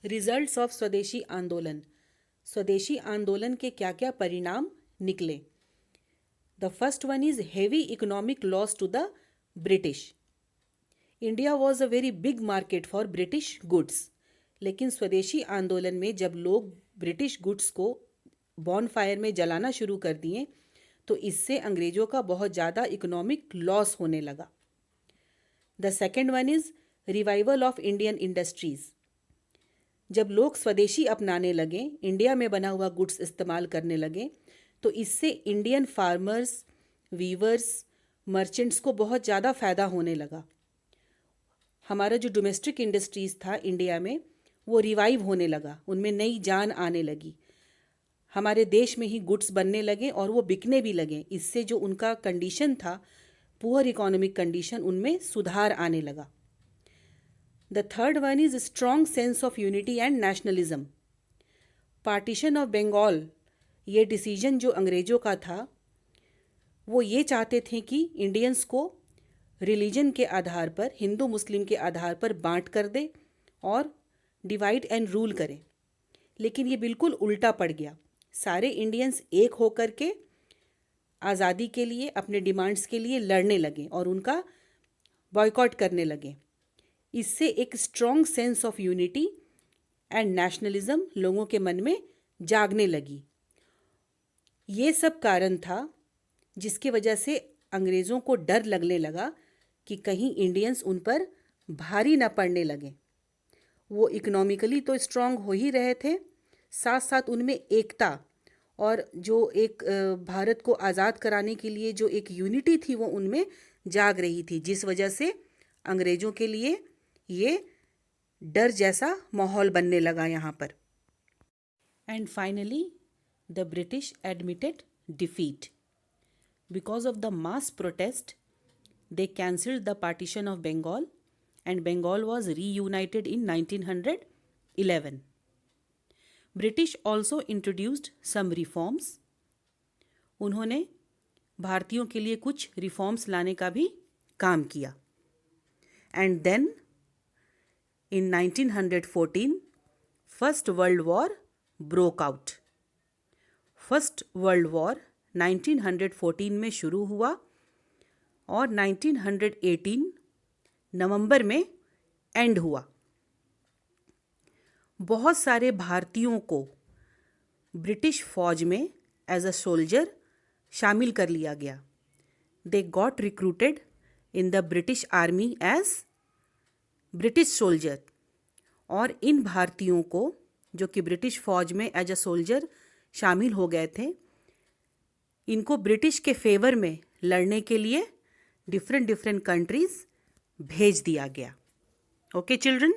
Results of स्वदेशी आंदोलन। स्वदेशी आंदोलन के क्या क्या परिणाम निकले। The first one is heavy economic loss to the British. India was a very big market for British goods. लेकिन स्वदेशी आंदोलन में जब लोग ब्रिटिश गुड्स को बॉनफायर में जलाना शुरू कर दिए तो इससे अंग्रेजों का बहुत ज़्यादा इकोनॉमिक लॉस होने लगा। The second one is revival of Indian industries. जब लोग स्वदेशी अपनाने लगे, इंडिया में बना हुआ गुड्स इस्तेमाल करने लगे, तो इससे इंडियन फार्मर्स, वीवर्स, मर्चेंट्स को बहुत ज़्यादा फ़ायदा होने लगा। हमारा जो डोमेस्टिक इंडस्ट्रीज़ था इंडिया में वो रिवाइव होने लगा, उनमें नई जान आने लगी। हमारे देश में ही गुड्स बनने लगे और वो बिकने भी लगे। इससे जो उनका कंडीशन था, पुअर इकोनॉमिक कंडीशन, उनमें सुधार आने लगा। The third one is strong sense of unity and nationalism. Partition of Bengal, ये डिसीजन जो अंग्रेज़ों का था, वो ये चाहते थे कि इंडियंस को रिलीजन के आधार पर, हिंदू मुस्लिम के आधार पर बांट कर दे और डिवाइड एंड रूल करें। लेकिन ये बिल्कुल उल्टा पड़ गया। सारे इंडियंस एक होकर के आज़ादी के लिए, अपने डिमांड्स के लिए लड़ने लगे और उनका बॉयकॉट करने लगे। इससे एक strong sense of unity and nationalism लोगों के मन में जागने लगी। ये सब कारण था जिसकी वजह से अंग्रेज़ों को डर लगने लगा कि कहीं इंडियंस उन पर भारी न पड़ने लगे। वो इकोनॉमिकली तो स्ट्रॉन्ग हो ही रहे थे, साथ साथ उनमें एकता और जो एक भारत को आज़ाद कराने के लिए जो एक यूनिटी थी वो उनमें जाग रही थी, जिस वजह से अंग्रेज़ों के लिए ये डर जैसा माहौल बनने लगा यहाँ पर। And finally the British admitted defeat. Because of the mass protest they cancelled the partition of Bengal and Bengal was reunited in 1911. British also introduced some reforms. उन्होंने भारतीयों के लिए कुछ रिफॉर्म्स लाने का भी काम किया। And then in 1914 First World War broke out. First World War 1914 में शुरू हुआ और 1918 नवंबर में एंड हुआ। बहुत सारे भारतीयों को ब्रिटिश फौज में एज अ सोल्जर शामिल कर लिया गया। They got recruited in the British army as British soldier. और इन भारतीयों को जो कि ब्रिटिश फौज में एज अ सोल्जर शामिल हो गए थे, इनको ब्रिटिश के फेवर में लड़ने के लिए डिफरेंट कंट्रीज भेज दिया गया। Okay children.